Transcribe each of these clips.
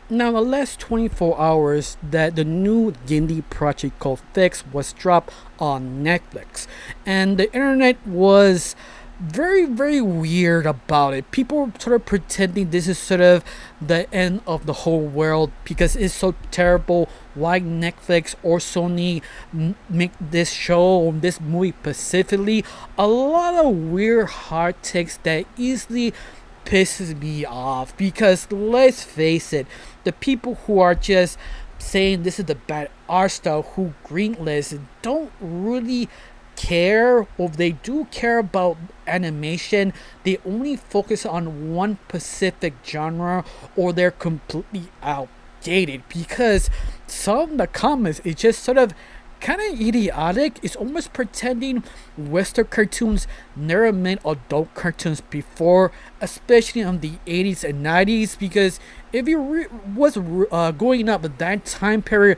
Now, the last 24 hours, that the new Genndy project called Fix was dropped on Netflix, and the internet was very, very weird about it. People were sort of pretending this is sort of the end of the whole world because it's so terrible. Why Netflix or Sony make this show or this movie specifically? A lot of weird hard takes that easily pisses me off because let's face it, the people who are just saying this is the bad art style who greenlist don't really care, or if they do care about animation, they only focus on one specific genre, or they're completely outdated because some of the comments is just sort of kind of idiotic. It's almost pretending Western cartoons never meant adult cartoons before, especially in the 80s and 90s. Because if you was growing up at that time period,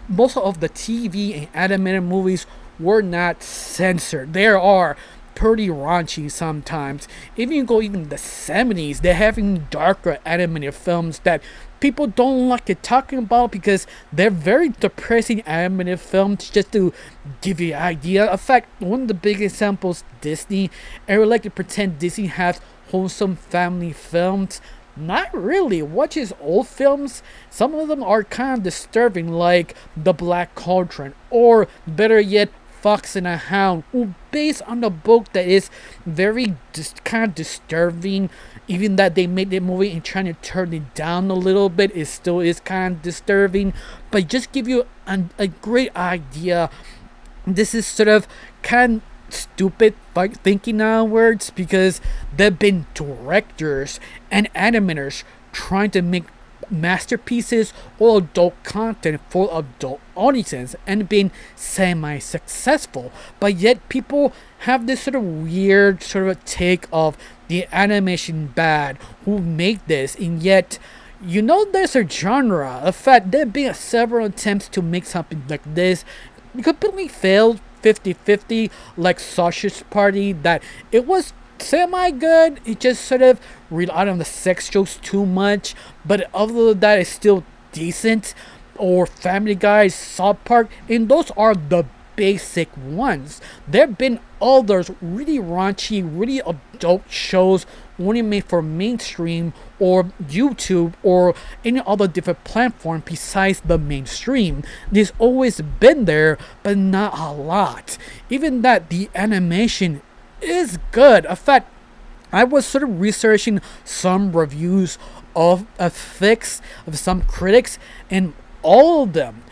most of the TV and animated movies were not censored. There are pretty raunchy sometimes. If you go even the 70s, they're having darker animated films that people don't like it talking about because they're very depressing animated films just to give you an idea. In fact, one of the big examples, Disney, and we like to pretend Disney has wholesome family films. Not really. Watch his old films. Some of them are kind of disturbing, like The Black Cauldron, or better yet, Fox and a Hound, who based on the book that is very kind of disturbing. Even that they made the movie and trying to turn it down a little bit, it still is kind of disturbing. But just give you a great idea. This is sort of kind of stupid like thinking onwards because there've been directors and animators trying to make masterpieces or adult content for adult audiences and been semi-successful, but yet people have this sort of weird sort of take of the animation bad, who made this, and yet there's a genre. In fact, there have been several attempts to make something like this, completely failed 50-50, like Sausage Party, that it was semi good. It just sort of relied on the sex jokes too much, but other than that, it's still decent. Or Family Guy, South Park, and those are the basic ones. There have been others really raunchy, really adult shows only made for mainstream or YouTube or any other different platform besides the mainstream. There's always been there, but not a lot. Even that, the animation is good. In fact, I was sort of researching some reviews of a fix of some critics, and all of them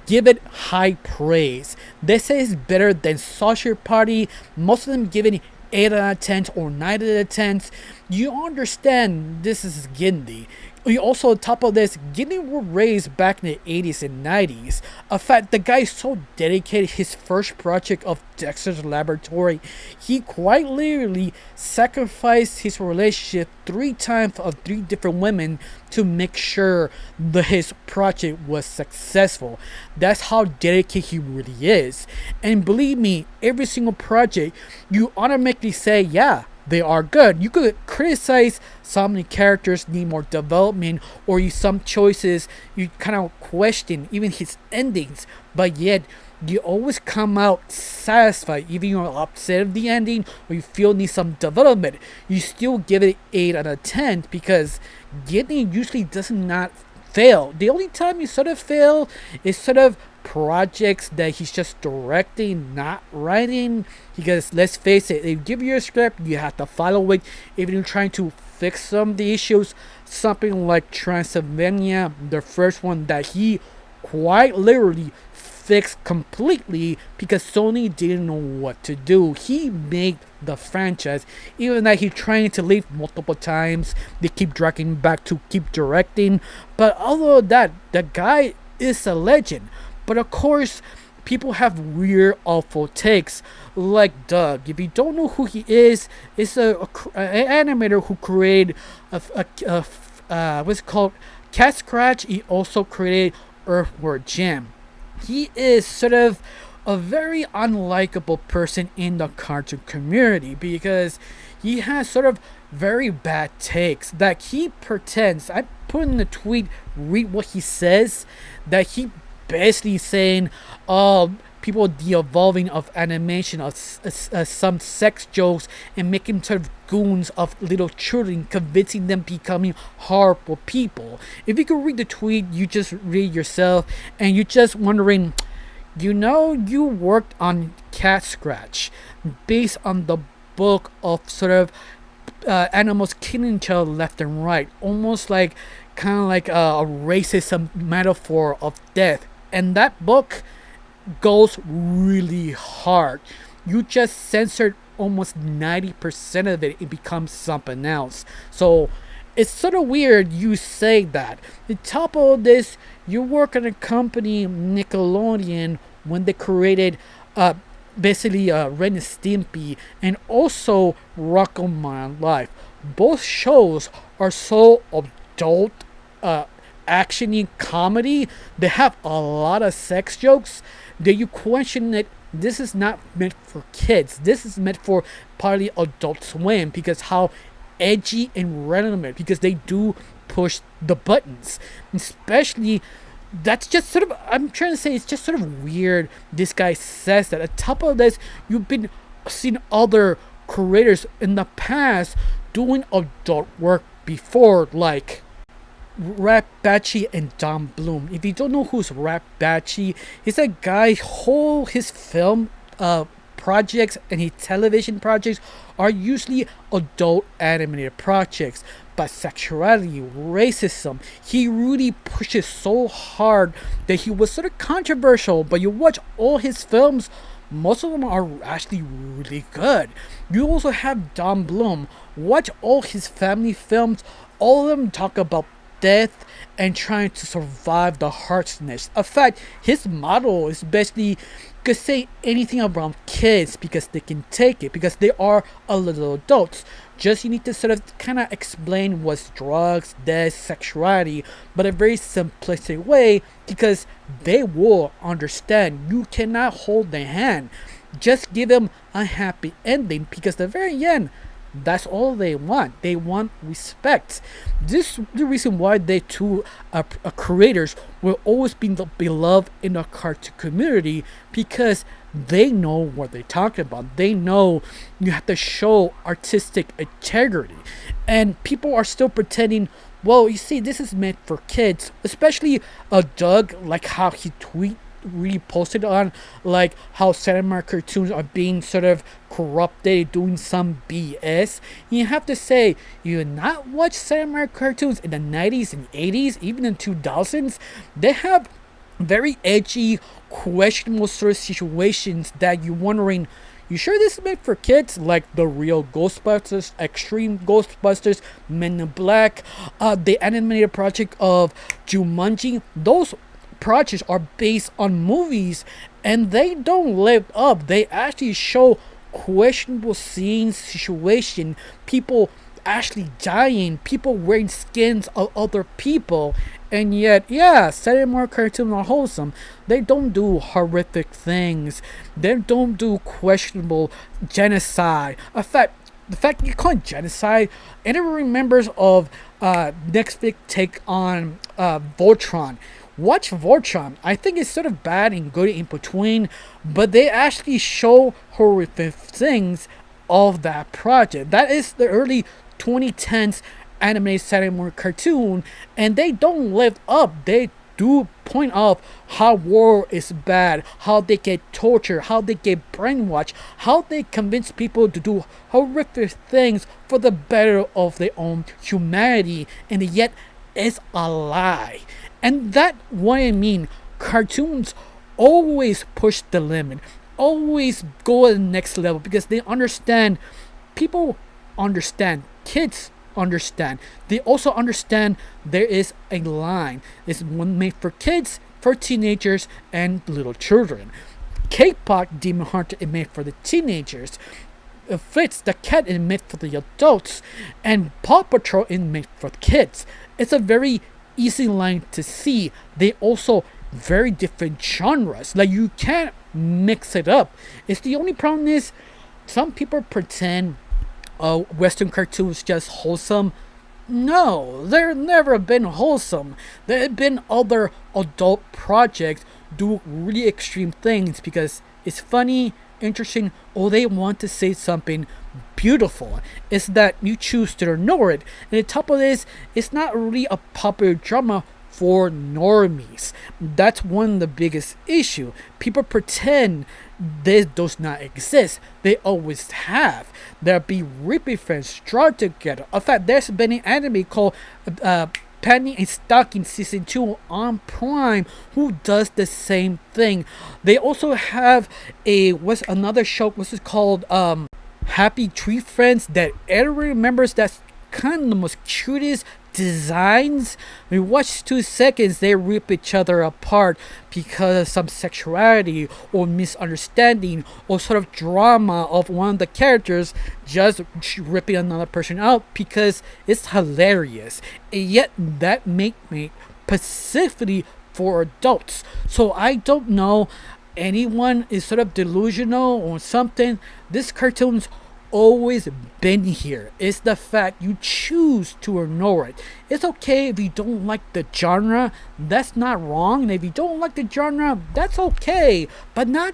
give it high praise. They say it's better than Sausage Party. Most of them give it 8 out of 10 or 9 out of 10. You understand this is Genndy. You also, on top of this, Genndy were raised back in the 80s and 90s. In fact, the guy is so dedicated. His first project of Dexter's Laboratory, he quite literally sacrificed his relationship 3 times of 3 different women to make sure that his project was successful. That's how dedicated he really is. And believe me, every single project, you automatically say, yeah, they are good. You could criticize some of the characters need more development, or some choices you kind of question even his endings, but yet you always come out satisfied. Even you're upset of the ending or you feel need some development, you still give it 8 out of 10 because Genndy usually does not fail. The only time you sort of fail is sort of projects that he's just directing, not writing. Because let's face it, if you give you a script, you have to follow it. If you're trying to fix some of the issues, something like Transylvania, the first one that he quite literally fixed completely because Sony didn't know what to do. He made the franchise, even that he's trying to leave multiple times. They keep dragging back to keep directing, but other than that, the guy is a legend. But of course, people have weird, awful takes, like Doug. If you don't know who he is, it's an animator who created what's it called, Cat Scratch. He also created Earthworm Jim. He is sort of a very unlikable person in the cartoon community because he has sort of very bad takes that he pretends. I put in the tweet, read what he says, that he basically saying, people de-evolving of animation, of some sex jokes, and making sort of goons of little children, convincing them becoming horrible people. If you could read the tweet, you just read yourself, and you're just wondering, you worked on Cat Scratch based on the book of sort of animals killing each other left and right, almost like kind of like a racism metaphor of death. And that book goes really hard. You just censored almost 90% of it, it becomes something else. So it's sort of weird you say that. On top of this, you work at a company, Nickelodeon, when they created basically Ren and Stimpy and also Rocko My Life. Both shows are so adult, actiony comedy. They have a lot of sex jokes that you question it. This is not meant for kids. This is meant for probably Adult Swim, because how edgy and relevant, because they do push the buttons. Especially, that's just sort of, I'm trying to say, it's just sort of weird this guy says that. On top of this, you've been seeing other creators in the past doing adult work before, like Rap Batchy and Don Bloom. If you don't know who's Rap Batchy, he's a guy who his film projects and his television projects are usually adult animated projects. But sexuality, racism, he really pushes so hard that he was sort of controversial. But you watch all his films, most of them are actually really good. You also have Don Bloom. Watch all his family films. All of them talk about death and trying to survive the harshness. In fact, his motto is basically, could say anything around kids because they can take it, because they are a little adults. Just you need to sort of kind of explain what's drugs, death, sexuality, but a very simplistic way, because they will understand. You cannot hold their hand. Just give them a happy ending, because the very end, that's all they want. They want respect. This is the reason why they two creators will always be beloved in the cartoon community, because they know what they're talking about. They know you have to show artistic integrity. And people are still pretending, well, you see, this is meant for kids. Especially Doug, like how he really posted on like how cinema cartoons are being sort of corrupted, doing some BS. You have to say, you not watch cinema cartoons in the 90s and 80s, even in 2000s. They have very edgy, questionable sort of situations that you're wondering, you sure this is meant for kids? Like the real Ghostbusters, Extreme Ghostbusters, Men in Black, the animated project of Jumanji. Those projects are based on movies, and they don't live up. They actually show questionable scenes, situation, people actually dying, people wearing skins of other people. And yet, yeah, cinema cartoons are wholesome. They don't do horrific things. They don't do questionable genocide. In fact, the fact you call it genocide, anyone remembers of Netflix take on Voltron. Watch Voltron. I think it's sort of bad and good in between, but they actually show horrific things of that project. That is the early 2010s animated cinema cartoon, and they don't live up. They do point out how war is bad, how they get tortured, how they get brainwashed, how they convince people to do horrific things for the better of their own humanity, and yet it's a lie. And that what I mean, cartoons always push the limit, always go to the next level, because they understand, people understand, kids understand. They also understand there is a line. It's one made for kids, for teenagers, and little children. K-pop Demon Hunter is made for the teenagers. Fritz the Cat is made for the adults, and Paw Patrol is made for kids. It's a very easy line to see. They also very different genres. Like you can't mix it up. It's the only problem is some people pretend Western cartoons just wholesome? No, they've never been wholesome. There have been other adult projects do really extreme things because it's funny, interesting, or they want to say something beautiful. It's that you choose to ignore it. And on top of this, it's not really a popular drama for normies. That's one of the biggest issue. People pretend this does not exist. They always have. There be repeat friends drawn together. In fact, there's been an anime called Penny and Stocking Season 2 on Prime who does the same thing. They also have what's another show, what's it called? Happy Tree Friends that everyone remembers. That's kind of the most cutest designs. We watch 2 seconds, they rip each other apart because of some sexuality or misunderstanding or sort of drama of one of the characters just ripping another person out because it's hilarious. And yet that make me specifically for adults. So I don't know, anyone is sort of delusional or something. This cartoon's always been here. It's the fact you choose to ignore it. It's okay if you don't like the genre, that's not wrong. And if you don't like the genre, that's okay. But not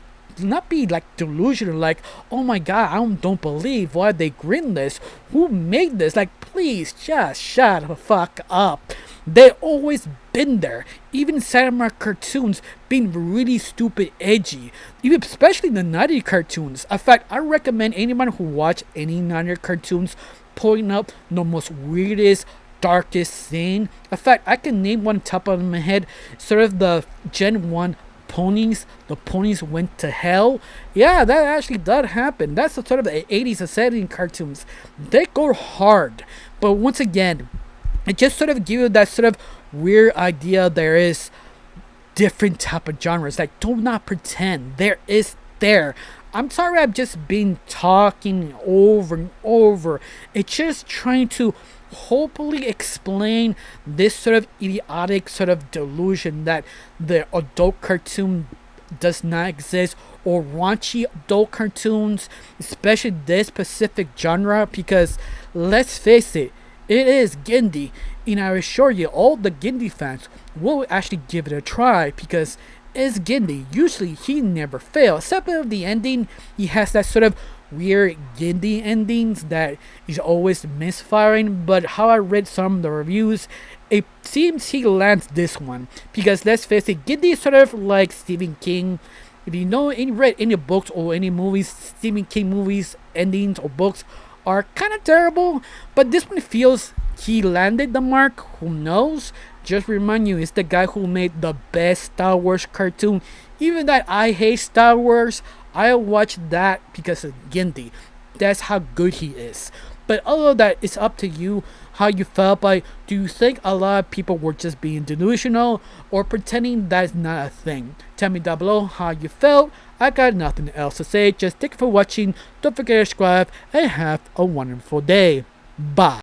be like delusional, like, oh my god, I don't believe why they grin this. Who made this? Like, please just shut the fuck up. They always been there. Even samurai cartoons being really stupid edgy. Even especially the 90s cartoons. In fact, I recommend anyone who watch any 90s cartoons pulling up the most weirdest, darkest scene. In fact, I can name one top of my head. Sort of the Gen 1 ponies. The ponies went to hell. Yeah, that actually does happen. That's the sort of the 80s and 70s cartoons. They go hard. But once again, it just sort of gives you that sort of weird idea there is different type of genres. Like, do not pretend there is there. I'm sorry, I've just been talking over and over. It's just trying to hopefully explain this sort of idiotic sort of delusion that the adult cartoon does not exist, or raunchy adult cartoons, especially this specific genre, because let's face it, it is Genndy, and I assure you, all the Genndy fans will actually give it a try because it's Genndy. Usually, he never fails. Except for the ending, he has that sort of weird Genndy endings that is always misfiring. But how I read some of the reviews, it seems he lands this one because let's face it, Genndy is sort of like Stephen King. If you know read any books or any movies, Stephen King movies, endings or books are kind of terrible, but this one feels he landed the mark. Who knows? Just remind you, it's the guy who made the best Star Wars cartoon. Even that I hate Star Wars, I watched that because of Genndy. That's how good he is. But other than that, it's up to you how you felt by. Do you think a lot of people were just being delusional or pretending that's not a thing? Tell me down below how you felt. I got nothing else to say. Just thank you for watching. Don't forget to subscribe and have a wonderful day. Bye.